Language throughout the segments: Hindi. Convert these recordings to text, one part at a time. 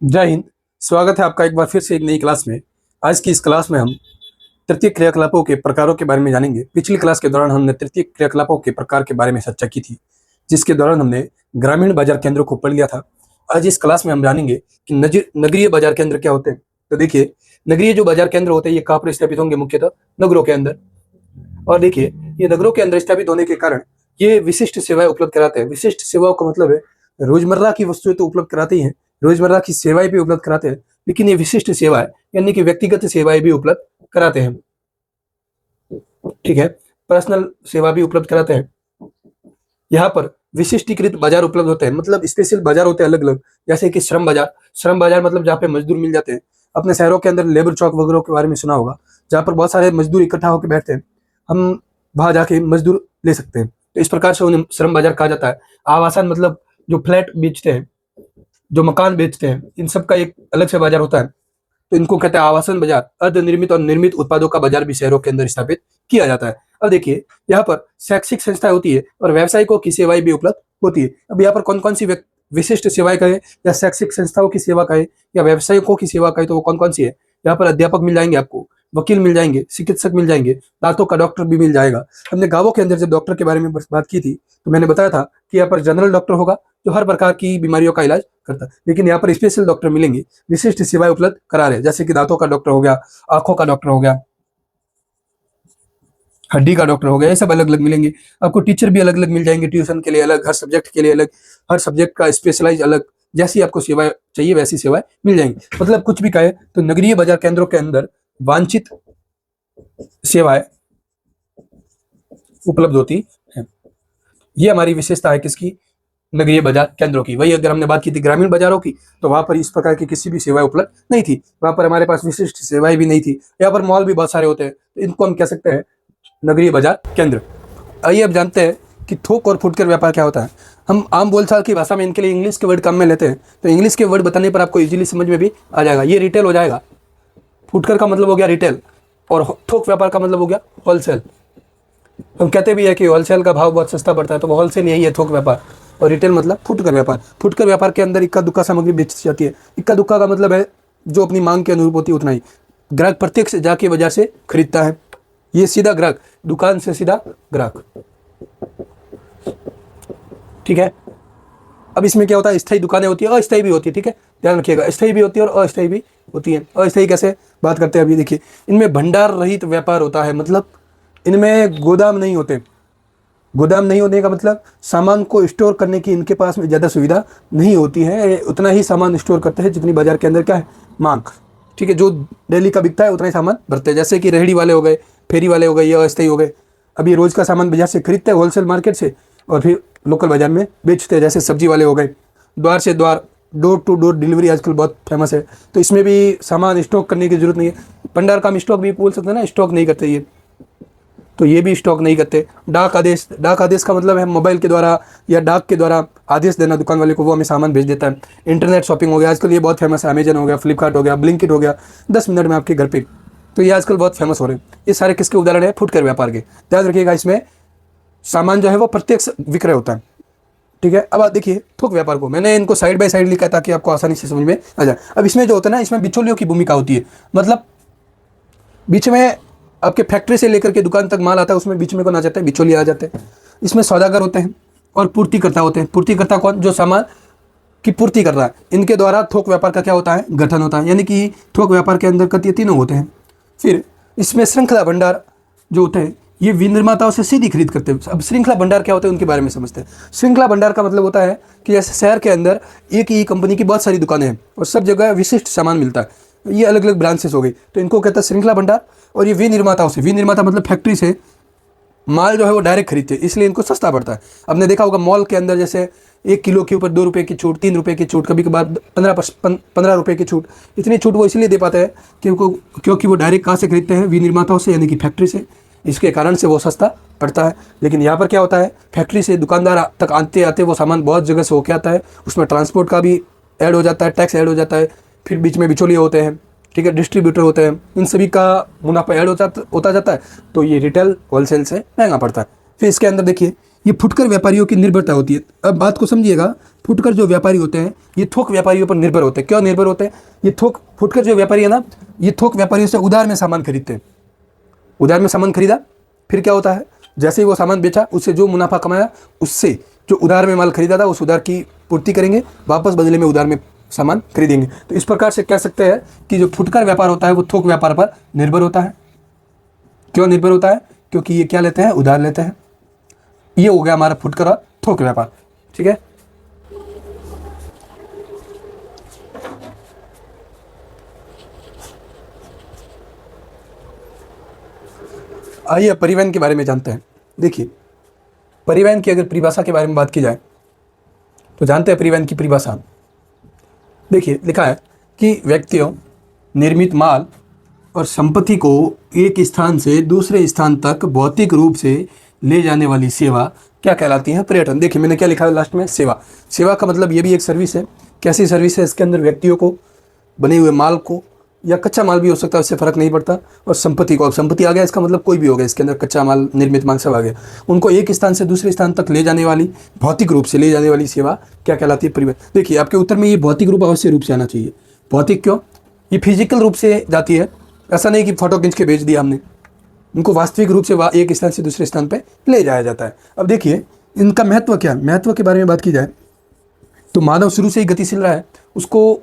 जय हिंद। स्वागत है आपका एक बार फिर से एक नई क्लास में। आज की इस क्लास में हम तृतीय क्रियाकलापों के प्रकारों के बारे में जानेंगे। पिछली क्लास के दौरान हमने तृतीय क्रियाकलापों के प्रकार के बारे में चर्चा की थी, जिसके दौरान हमने ग्रामीण बाजार केंद्रों को पढ़ लिया था। आज इस क्लास में हम जानेंगे कि नगरीय बाजार केंद्र क्या होते हैं। तो देखिए, नगरीय जो बाजार केंद्र होते हैं ये कहाँ पर स्थापित होंगे? मुख्यतः नगरों के अंदर। और देखिए, ये नगरों के अंदर स्थापित होने के कारण ये विशिष्ट सेवाएं उपलब्ध कराते हैं। विशिष्ट सेवाओं का मतलब है रोजमर्रा की वस्तुएं तो उपलब्ध कराते ही हैं, रोजमर्रा की सेवाएं भी उपलब्ध कराते हैं, लेकिन ये विशिष्ट सेवाएं यानी कि व्यक्तिगत सेवाएं भी उपलब्ध कराते हैं। ठीक है, पर्सनल सेवा भी उपलब्ध कराते हैं। यहाँ पर विशिष्टीकृत बाजार उपलब्ध होते हैं, मतलब स्पेशल बाजार होते हैं अलग अलग, जैसे कि श्रम बाजार। श्रम बाजार मतलब जहाँ पे मजदूर मिल जाते हैं। अपने शहरों के अंदर लेबर चौक वगैरह के बारे में सुना होगा, जहाँ पर बहुत सारे मजदूर इकट्ठा होकर बैठते हैं। हम वहां जाके मजदूर ले सकते हैं, तो इस प्रकार से उन्हें श्रम बाजार कहा जाता है। आवासन मतलब जो फ्लैट बेचते हैं, जो मकान बेचते हैं, इन सब का एक अलग से बाजार होता है, तो इनको कहते हैं आवासन बाजार। अर्धनिर्मित और निर्मित उत्पादों का बाजार भी शहरों के अंदर स्थापित किया जाता है। अब देखिए, यहाँ पर शैक्षिक संस्थाएं होती है और व्यावसायिकों की सेवाएं भी उपलब्ध होती है। अब यहाँ पर कौन कौन सी विशिष्ट सेवाएं कहें, या शैक्षिक संस्थाओं की सेवा कहें, या व्यावसायिकों की सेवा कहें, तो वो कौन कौन सी है? यहाँ पर अध्यापक मिल जाएंगे आपको, वकील मिल जाएंगे, चिकित्सक मिल जाएंगे, दांतों का डॉक्टर भी मिल जाएगा। हमने गांवों के अंदर जब डॉक्टर के बारे में बात की थी, तो मैंने बताया था कि यहाँ पर जनरल डॉक्टर होगा जो हर प्रकार की बीमारियों का इलाज करता है, लेकिन यहाँ पर स्पेशल डॉक्टर मिलेंगे, विशिष्ट सेवाएं उपलब्ध करा रहे हैं, जैसे कि दांतों का डॉक्टर हो गया, आंखों का डॉक्टर हो गया, हड्डी का डॉक्टर हो गया। ये सब अलग अलग मिलेंगे आपको। टीचर भी अलग अलग मिल जाएंगे, ट्यूशन के लिए अलग, हर सब्जेक्ट के लिए अलग, हर सब्जेक्ट का स्पेशलाइज अलग। जैसी आपको सेवाएं चाहिए वैसी सेवाएं मिल जाएंगी। मतलब कुछ भी कहे तो नगरीय बाजार केंद्रों के अंदर वांछित सेवाएं उपलब्ध होती है। ये हमारी विशेषता है किसकी? नगरीय बाजार केंद्रों की। वही अगर हमने बात की थी ग्रामीण बाजारों की, तो वहां पर इस प्रकार की किसी भी सेवाएं उपलब्ध नहीं थी। वहां पर हमारे पास विशिष्ट सेवाएं भी नहीं थी। यहाँ पर मॉल भी बहुत सारे होते हैं, तो इनको हम कह सकते हैं नगरीय बाजार केंद्र। आइए अब जानते हैं कि थोक और फुटकर व्यापार क्या होता है। हम आम बोलचाल की भाषा में इनके लिए इंग्लिश के वर्ड काम में लेते हैं, तो इंग्लिश के वर्ड बताने पर आपको इजीली समझ में भी आ जाएगा। ये रिटेल हो जाएगा, फुटकर का मतलब हो गया रिटेल, और थोक व्यापार का मतलब हो गया होलसेल। हम कहते भी है कि होलसेल का भाव बहुत सस्ता पड़ता है, तो वो होलसेल यही है, थोक व्यापार। और रिटेल मतलब फुटकर व्यापार। फुटकर व्यापार के अंदर इक्का दुक्का सामग्री बेची जाती है। इक्का दुक्का का मतलब है जो अपनी मांग के अनुरूप होती है उतना ही। ग्राहक प्रत्यक्ष जाके बाजार से खरीदता है। ये सीधा ग्राहक, दुकान से सीधा ग्राहक। ठीक है। अब इसमें क्या होता है, स्थायी दुकानें होती है, अस्थायी भी होती है। ठीक है, ध्यान रखिएगा, स्थायी भी होती है और अस्थायी भी होती है। अस्थायी कैसे बात करते हैं अभी देखिए, इनमें भंडार रहित व्यापार होता है, मतलब इनमें गोदाम नहीं होते। गोदाम नहीं होने का मतलब सामान को स्टोर करने की इनके पास में ज़्यादा सुविधा नहीं होती है। उतना ही सामान स्टोर करते हैं जितनी बाजार के अंदर क्या है, मांग। ठीक है, जो डेली का बिकता है उतना ही सामान भरते हैं। जैसे कि रेहड़ी वाले हो गए, फेरी वाले हो गए, ये अस्थायी हो गए। अभी रोज़ का सामान बाजार से खरीदते हैं होलसेल मार्केट से, और फिर लोकल बाजार में बेचते हैं। जैसे सब्जी वाले हो गए, द्वार से द्वार, डोर टू डोर डिलीवरी आजकल बहुत फेमस है, तो इसमें भी सामान स्टॉक करने की जरूरत नहीं है। भंडार का हम स्टॉक भी बोल सकते हैं ना, स्टॉक नहीं करते ये, तो ये भी स्टॉक नहीं करते। डाक आदेश, डाक आदेश का मतलब है मोबाइल के द्वारा या डाक के द्वारा आदेश देना दुकान वाले को, वो हमें सामान भेज देता है। इंटरनेट शॉपिंग हो गया, आजकल ये बहुत फेमस है। अमेजन हो गया, फ्लिपकार्ट हो गया, ब्लिंकिट हो गया, 10 मिनट में आपके घर पे, तो ये आजकल बहुत फेमस हो रहे हैं। ये सारे किसके उदाहरण है? फुटकर व्यापार के। ध्यान रखिएगा, इसमें सामान जो है वो प्रत्यक्ष विक्रय होता है। ठीक है, अब आप देखिए थोक व्यापार को, मैंने इनको साइड बाय साइड लिखा ताकि आपको आसानी से समझ में आ जाए। अब इसमें जो होता है ना, इसमें बिचौलियों की भूमिका होती है। मतलब बीच में आपके फैक्ट्री से लेकर के दुकान तक माल आता है, उसमें बीच में कौन आ जाता है? बिचौलिए आ जाते हैं। इसमें सौदागर होते हैं और पूर्तिकर्ता होते हैं। पूर्तिकर्ता कौन? जो सामान की पूर्ति कर रहा है। इनके द्वारा थोक व्यापार का क्या होता है? गठन होता है। यानी कि थोक व्यापार के अंदर ये तीनों होते हैं। फिर इसमें श्रृंखला भंडार जो होते हैं, ये विनिर्माताओं से सीधी खरीद करते हैं। अब श्रृंखला भंडार क्या होते हैं उनके बारे में समझते हैं। श्रृंखला भंडार का मतलब होता है कि जैसे शहर के अंदर एक ही कंपनी की बहुत सारी दुकानें हैं और सब जगह विशिष्ट सामान मिलता है, ये अलग अलग ब्रांचेस हो गई, तो इनको कहता है श्रृंखला भंडार। और ये विनिर्माताओं से, विनिर्माता मतलब फैक्ट्री से माल जो है वो डायरेक्ट खरीदते हैं, इसलिए इनको सस्ता पड़ता है। आपने देखा होगा मॉल के अंदर जैसे 1 किलो के ऊपर 2 रुपये की छूट, 3 रुपये की छूट, कभी कभार 15 रुपये की छूट। इतनी छूट वो इसलिए दे पाते हैं क्योंकि वो डायरेक्ट कहाँ से खरीदते हैं? विनिर्माताओं से, यानी कि फैक्ट्री से। इसके कारण से वो सस्ता पड़ता है। लेकिन यहाँ पर क्या होता है, फैक्ट्री से दुकानदार तक आते आते वो सामान बहुत जगह से होके आता है, उसमें ट्रांसपोर्ट का भी ऐड हो जाता है, टैक्स ऐड हो जाता है, फिर बीच में बिचौलिए होते हैं। ठीक है, डिस्ट्रीब्यूटर होते हैं, इन सभी का मुनाफा ऐड होता जाता है, तो ये रिटेल होलसेल से महंगा पड़ता है। फिर इसके अंदर देखिए, ये फुटकर व्यापारियों की निर्भरता होती है। अब बात को समझिएगा, फुटकर जो व्यापारी होते हैं ये थोक व्यापारियों पर निर्भर होते हैं। क्यों निर्भर होते हैं? ये फुटकर जो व्यापारी है ना, ये थोक व्यापारियों से उधार में सामान खरीदते हैं। उधार में सामान खरीदा, फिर क्या होता है, जैसे ही वो सामान बेचा उससे जो मुनाफा कमाया, उससे जो उधार में माल खरीदा था उस उधार की पूर्ति करेंगे, वापस बदले में उधार में सामान खरीदेंगे। तो इस प्रकार से कह सकते हैं कि जो फुटकर व्यापार होता है वो थोक व्यापार पर निर्भर होता है। क्यों निर्भर होता है? क्योंकि ये क्या लेते हैं? उधार लेते हैं। ये हो गया हमारा फुटकर और थोक व्यापार। ठीक है, आइए अब परिवहन के बारे में जानते हैं। देखिए, परिवहन की अगर परिभाषा के बारे में बात की जाए तो जानते हैं परिवहन की परिभाषा। देखिए, लिखा है कि व्यक्तियों, निर्मित माल और संपत्ति को एक स्थान से दूसरे स्थान तक भौतिक रूप से ले जाने वाली सेवा क्या कहलाती है? पर्यटन। देखिए, मैंने क्या लिखा है लास्ट में? सेवा। सेवा का मतलब ये भी एक सर्विस है। कैसी सर्विस है? इसके अंदर व्यक्तियों को, बने हुए माल को, या कच्चा माल भी हो सकता है, उससे फर्क नहीं पड़ता, और संपत्ति को। अब संपत्ति आ गया, इसका मतलब कोई भी हो गया, इसके अंदर कच्चा माल, निर्मित माल सब आ गया, उनको एक स्थान से दूसरे स्थान तक ले जाने वाली, भौतिक रूप से ले जाने वाली सेवा क्या कहलाती है? परिवहन। देखिए, आपके उत्तर में ये भौतिक रूप अवश्य रूप से आना चाहिए। भौतिक क्यों? ये फिजिकल रूप से जाती है, ऐसा नहीं कि फोटो खींच के भेज दिया हमने, उनको वास्तविक रूप से एक स्थान से दूसरे स्थान पर ले जाया जाता है। अब देखिए, इनका महत्व क्या है? महत्व के बारे में बात की जाए तो मानव शुरू से ही गतिशील रहा है, उसको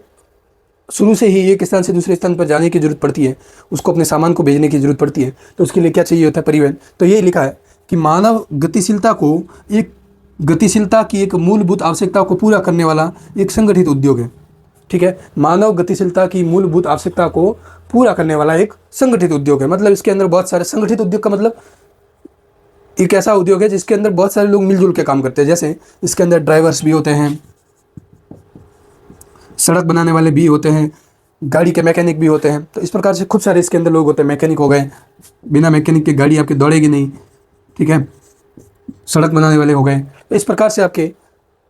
शुरू से ही एक स्थान से दूसरे स्थान पर जाने की जरूरत पड़ती है, उसको अपने सामान को भेजने की जरूरत पड़ती है, तो उसके लिए क्या चाहिए होता है? परिवहन। तो ये लिखा है कि मानव गतिशीलता की एक मूलभूत आवश्यकता को पूरा करने वाला एक संगठित उद्योग है। ठीक है, मानव गतिशीलता की मूलभूत आवश्यकता को पूरा करने वाला एक संगठित उद्योग है। मतलब इसके अंदर बहुत सारे, संगठित उद्योग का मतलब एक ऐसा उद्योग है जिसके अंदर बहुत सारे लोग मिलजुल के काम करते हैं। जैसे इसके अंदर ड्राइवर्स भी होते हैं, सड़क बनाने वाले भी होते हैं, गाड़ी के मैकेनिक भी होते हैं। तो इस प्रकार से खूब सारे इसके अंदर लोग होते हैं। मैकेनिक हो गए, बिना मैकेनिक के गाड़ी आपकी दौड़ेगी नहीं। ठीक है, सड़क बनाने वाले हो गए। तो इस प्रकार से आपके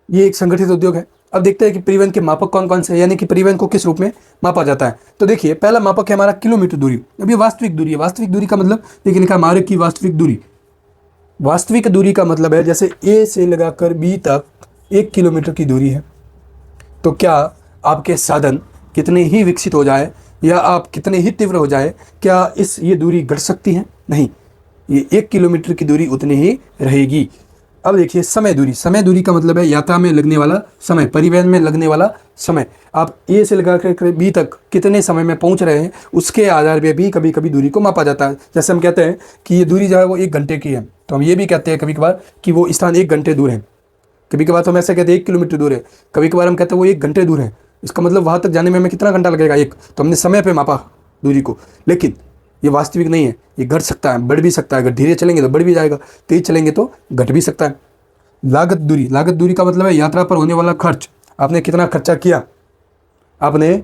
ये एक संगठित उद्योग है। अब देखते हैं कि परिवहन के मापक कौन कौन से हैं, यानी कि परिवहन को किस रूप में मापा जाता है। तो देखिए, पहला मापक है हमारा किलोमीटर दूरी। अब ये वास्तविक दूरी है। वास्तविक दूरी का मतलब देखिए, लिखा मार्ग की वास्तविक दूरी। वास्तविक दूरी का मतलब है जैसे ए से लगाकर बी तक 1 किलोमीटर की दूरी है। तो क्या आपके साधन कितने ही विकसित हो जाए या आप कितने ही तीव्र हो जाए, क्या ये दूरी घट सकती है? नहीं, ये 1 किलोमीटर की दूरी उतनी ही रहेगी। अब देखिए, समय दूरी। समय दूरी का मतलब है यात्रा में लगने वाला समय, परिवहन में लगने वाला समय। आप ए से लगा कर बी तक कितने समय में पहुंच रहे हैं, उसके आधार पर भी कभी कभी दूरी को मापा जाता है। जैसे हम कहते हैं कि ये दूरी जो है वो 1 घंटे की है, तो हम ये भी कहते हैं कभी कभार कि वो स्थान 1 घंटे दूर है। कभी कभार तो हम ऐसे कहते हैं 1 किलोमीटर दूर है, कभी कभार हम कहते हैं वो 1 घंटे दूर है। इसका मतलब वहाँ तक जाने में हमें कितना घंटा लगेगा? 1। तो हमने समय पे मापा दूरी को, लेकिन ये वास्तविक नहीं है। ये घट सकता है, बढ़ भी सकता है। अगर धीरे चलेंगे तो बढ़ भी जाएगा, तेज चलेंगे तो घट भी सकता है। लागत दूरी। लागत दूरी का मतलब है यात्रा पर होने वाला खर्च। आपने कितना खर्चा किया, आपने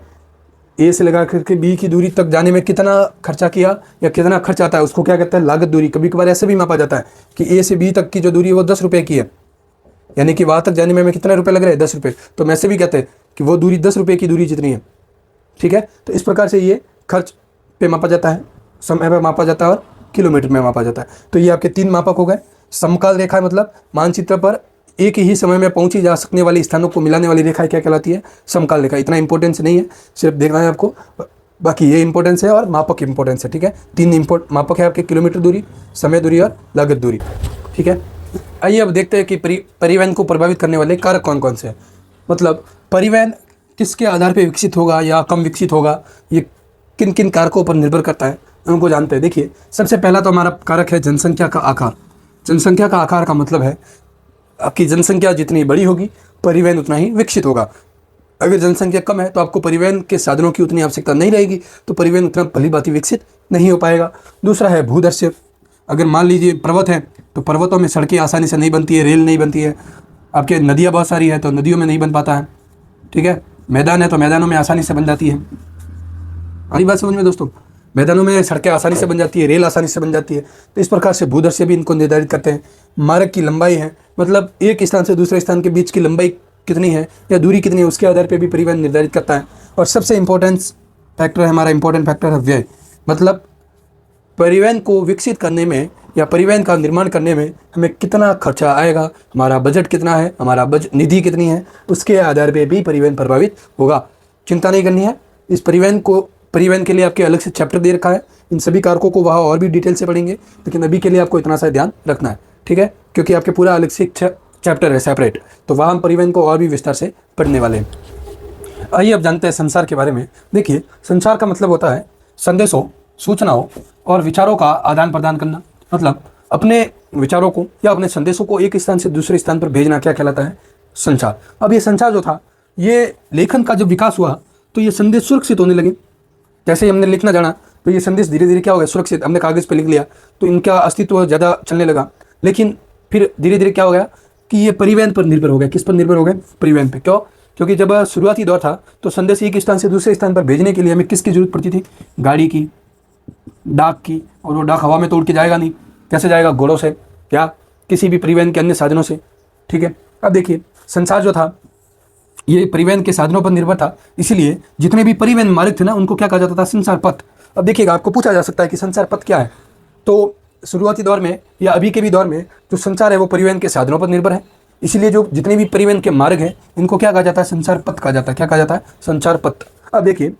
ए से लगा करके बी की दूरी तक जाने में कितना खर्चा किया या कितना खर्च आता है, उसको क्या कहते हैं? लागत दूरी। कभी कभार ऐसे भी मापा जाता है कि ए से बी तक की जो दूरी है वो 10 रुपये की है, यानी कि वहाँ तक जाने में हमें कितने रुपए लग रहे हैं? 10 रुपये। तो हम ऐसे भी कहते हैं कि वो दूरी 10 रुपये की दूरी जितनी है। ठीक है, तो इस प्रकार से ये खर्च पे मापा जाता है, समय पे मापा जाता है और किलोमीटर में मापा जाता है। तो ये आपके 3 मापक हो गए। समकाल रेखा मतलब मानचित्र पर एक ही समय में पहुंची जा सकने वाली स्थानों को मिलाने वाली रेखा क्या कहलाती है? समकाल रेखा। इतना इंपॉर्टेंस नहीं है, सिर्फ देखना है आपको, बाकी ये इंपॉर्टेंस है और मापक इंपॉर्टेंस है। ठीक है, 3 मापक है आपके, किलोमीटर दूरी, समय दूरी और लागत दूरी। ठीक है, आइए अब देखते हैं कि परिवहन को प्रभावित करने वाले कारक कौन कौन से हैं। मतलब परिवहन किसके आधार पर विकसित होगा या कम विकसित होगा, ये किन किन कारकों पर निर्भर करता है, उनको जानते हैं। देखिए, सबसे पहला तो हमारा कारक है जनसंख्या का आकार। जनसंख्या का आकार का मतलब है आपकी जनसंख्या जितनी बड़ी होगी परिवहन उतना ही विकसित होगा। अगर जनसंख्या कम है तो आपको परिवहन के साधनों की उतनी आवश्यकता नहीं रहेगी, तो परिवहन उतना भली भांति विकसित नहीं हो पाएगा। दूसरा है भूदृश्य। अगर मान लीजिए पर्वत है तो पर्वतों में सड़कें आसानी से नहीं बनती है, रेल नहीं बनती है। आपके नदियाँ बहुत सारी है तो नदियों में नहीं बन पाता है। ठीक है, मैदान है तो मैदानों में आसानी से बन जाती है। हमारी बात समझ में दोस्तों, मैदानों में सड़कें आसानी से बन जाती है, रेल आसानी से बन जाती है। तो इस प्रकार से भूदृश्य भी इनको निर्धारित करते हैं। मार्ग की लंबाई है, मतलब एक स्थान से दूसरे स्थान के बीच की लंबाई कितनी है या दूरी कितनी है, उसके आधार पर भी परिवहन निर्धारित करता है। और सबसे इंपॉर्टेंट फैक्टर है हमारा, इंपॉर्टेंट फैक्टर है व्यय। मतलब परिवहन को विकसित करने में या परिवहन का निर्माण करने में हमें कितना खर्चा आएगा, हमारा बजट कितना है, हमारा निधि कितनी है, उसके आधार पे भी परिवहन प्रभावित होगा। चिंता नहीं करनी है। इस परिवहन के लिए आपके अलग से चैप्टर दे रखा है। इन सभी कारकों को वहाँ और भी डिटेल से पढ़ेंगे, लेकिन अभी के लिए आपको इतना सा ध्यान रखना है, ठीक है, क्योंकि आपके पूरा अलग से चैप्टर है सेपरेट, तो वहाँ हम परिवहन को और भी विस्तार से पढ़ने वाले हैं। आइए अब जानते हैं संचार के बारे में। देखिए, संचार का मतलब होता है संदेशों, सूचनाओं और विचारों का आदान प्रदान करना। मतलब अपने विचारों को या अपने संदेशों को एक स्थान से दूसरे स्थान पर भेजना क्या कहलाता है? संचार। अब ये संचार जो था, ये लेखन का जब विकास हुआ तो ये संदेश सुरक्षित होने लगे। जैसे ही हमने लिखना जाना तो ये संदेश धीरे धीरे क्या हो गया? सुरक्षित। हमने कागज़ पे लिख लिया तो इनका अस्तित्व ज़्यादा चलने लगा। लेकिन फिर धीरे धीरे क्या हो गया कि ये परिवहन पर निर्भर हो गया। किस पर निर्भर हो गए? परिवहन पे। क्यों? क्योंकि जब शुरुआती दौर था तो संदेश एक स्थान से दूसरे स्थान पर भेजने के लिए हमें किसकी जरूरत पड़ती थी? गाड़ी की, डाक की। और वो डाक हवा में तो उड़ के जाएगा नहीं, कैसे जाएगा? घोड़ों से या किसी भी परिवहन के अन्य साधनों से, ठीक है। अब देखिए, संचार जो था ये परिवहन के साधनों पर निर्भर था, इसीलिए जितने भी परिवहन मार्ग थे ना, उनको क्या कहा जाता था? संचार पथ। अब देखिएगा, आपको पूछा जा सकता है कि संचार पथ क्या है। तो शुरुआती दौर में या अभी के भी दौर में जो संचार है वो परिवहन के साधनों पर निर्भर है, इसीलिए जो जितने भी परिवहन के मार्ग हैं इनको क्या कहा जाता है? संचार पथ कहा जाता है। क्या कहा जाता है? संचार पथ। अब देखिए,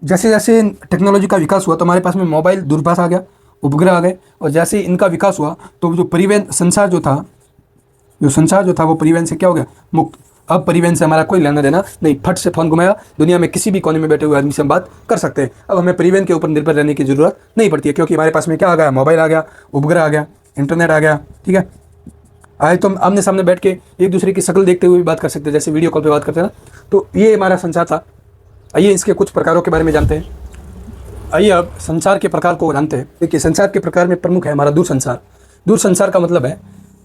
जैसे जैसे टेक्नोलॉजी का विकास हुआ तो हमारे पास में मोबाइल, दूरभाष आ गया, उपग्रह आ गए, और जैसे इनका विकास हुआ तो जो परिवहन संचार जो था वो परिवहन से क्या हो गया? मुक्त। अब परिवहन से हमारा कोई लेना देना नहीं। फट से फोन घुमाया, दुनिया में किसी भी कोने में बैठे हुए आदमी से हम बात कर सकते हैं। अब हमें परिवहन के ऊपर निर्भर रहने की जरूरत नहीं पड़ती है, क्योंकि हमारे पास में क्या आ गया? मोबाइल आ गया, उपग्रह आ गया, इंटरनेट आ गया, ठीक है। आज तो हम आमने सामने बैठ के एक दूसरे की शक्ल देखते हुए भी बात कर सकते हैं, जैसे वीडियो कॉल पे बात करते हैं ना। तो ये हमारा संचार था। आइए इसके कुछ प्रकारों के बारे में जानते हैं। आइए अब संचार के प्रकार को जानते हैं। देखिए, संचार के प्रकार में प्रमुख है हमारा दूरसंचार। दूरसंचार का मतलब है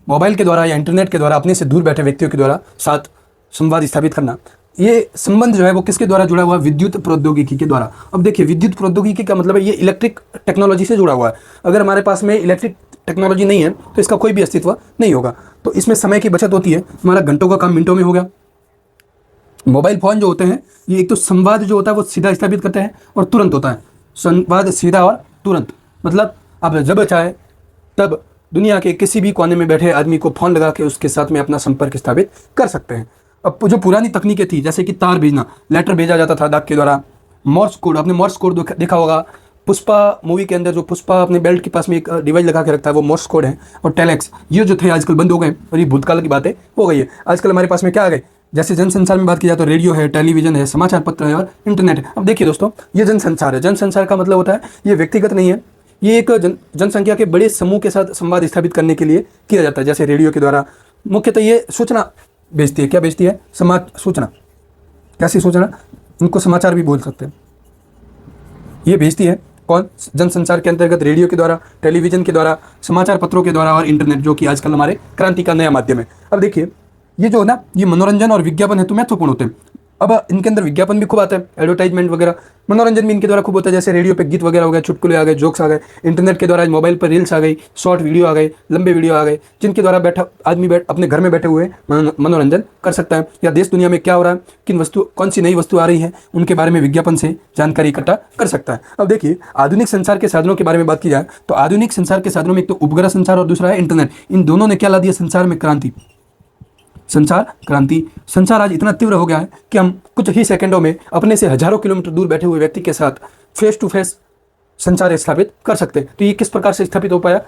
मोबाइल के द्वारा या इंटरनेट के द्वारा अपने से दूर बैठे व्यक्तियों के द्वारा साथ संवाद स्थापित करना। ये संबंध जो है वो किसके द्वारा जुड़ा हुआ है? विद्युत प्रौद्योगिकी के द्वारा। अब देखिए, विद्युत प्रौद्योगिकी का मतलब है ये इलेक्ट्रिक टेक्नोलॉजी से जुड़ा हुआ है। अगर हमारे पास में इलेक्ट्रिक टेक्नोलॉजी नहीं है तो इसका कोई भी अस्तित्व नहीं होगा। तो इसमें समय की बचत होती है, हमारा घंटों का काम मिनटों में हो गया। मोबाइल फ़ोन जो होते हैं ये एक तो संवाद जो होता है वो सीधा स्थापित करते हैं और तुरंत होता है। संवाद सीधा और तुरंत, मतलब आप जब चाहे तब दुनिया के किसी भी कोने में बैठे आदमी को फ़ोन लगा के उसके साथ में अपना संपर्क स्थापित कर सकते हैं। अब जो पुरानी तकनीकें थी, जैसे कि तार भेजना, लेटर भेजा जाता था डाक के द्वारा, मोर्स कोड, आपने मोर्स कोड देखा होगा। पुष्पा मूवी के अंदर जो पुष्पा अपने बेल्ट के पास में एक डिवाइस लगा के रखता है वो मोर्स कोड है। और टेलेक्स, ये जो थे आजकल बंद हो गए और ये भूतकाल की बातें हो गई है। आजकल हमारे पास में क्या आ गए? जैसे जनसंचार में बात की जाए तो रेडियो है, टेलीविजन है, समाचार पत्र है और इंटरनेट है। अब देखिए दोस्तों, ये जनसंचार है। जनसंचार का मतलब होता है ये व्यक्तिगत नहीं है, ये एक जनसंख्या के बड़े समूह के साथ संवाद स्थापित करने के लिए किया जाता है। जैसे रेडियो के द्वारा मुख्यतः ये सूचना भेजती है। क्या भेजती है? सूचना। कैसी सूचना? उनको समाचार भी बोल सकते हैं। ये भेजती है कौन? जनसंचार के अंतर्गत रेडियो के द्वारा, टेलीविजन के द्वारा, समाचार पत्रों के द्वारा और इंटरनेट, जो कि आजकल हमारे क्रांति का नया माध्यम है। अब देखिए, ये जो है ना, ये मनोरंजन और विज्ञापन है तो महत्वपूर्ण होते हैं। अब इनके अंदर विज्ञापन भी खूब आता है, एडवर्टाइजमेंट वगैरह। मनोरंजन भी इनके द्वारा खूब होता है, जैसे रेडियो पे गीत वगैरह हो गए, चुटकुले आ गए, जोक्स आ गए। इंटरनेट के द्वारा मोबाइल पर रील्स आ गई, शॉर्ट वीडियो आ गए, लंबे वीडियो आ गए, जिनके द्वारा आदमी अपने घर में बैठे हुए मनोरंजन कर सकता है। या देश दुनिया में क्या हो रहा है, कौन सी नई वस्तु आ रही है, उनके बारे में विज्ञापन से जानकारी इकट्ठा कर सकता है। अब देखिए, आधुनिक संचार के साधनों के बारे में बात की जाए तो आधुनिक संचार के साधनों में एक तो उपग्रह संचार और दूसरा है इंटरनेट। इन दोनों ने क्या ला दिया? संचार में क्रांति। संचार क्रांति। संचार आज इतना तीव्र हो गया है कि हम कुछ ही सेकंडों में अपने से हजारों किलोमीटर दूर बैठे हुए व्यक्ति के साथ फेस टू फेस संचार स्थापित कर सकते हैं। तो ये किस प्रकार से स्थापित हो पाया?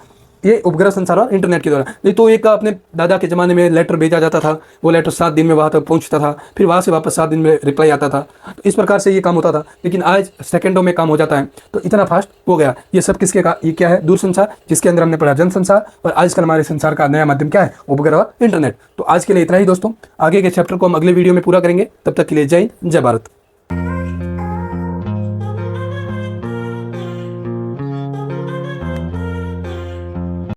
ये उपग्रह संचार और इंटरनेट के द्वारा। नहीं तो एक अपने दादा के ज़माने में लेटर भेजा जाता था, वो लेटर 7 दिन में वहाँ तक पहुँचता था, फिर वहाँ से वापस 7 दिन में रिप्लाई आता था। तो इस प्रकार से ये काम होता था, लेकिन आज सेकंडों में काम हो जाता है। तो इतना फास्ट हो गया। ये सब किसके का? ये क्या है? दूरसंचार, जिसके अंदर हमने पढ़ा जनसंचार। और आजकल हमारे संचार का नया माध्यम क्या है? उपग्रह और इंटरनेट। तो आज के लिए इतना ही दोस्तों। आगे के चैप्टर को हम अगले वीडियो में पूरा करेंगे। तब तक के लिए जय हिंद, जय भारत।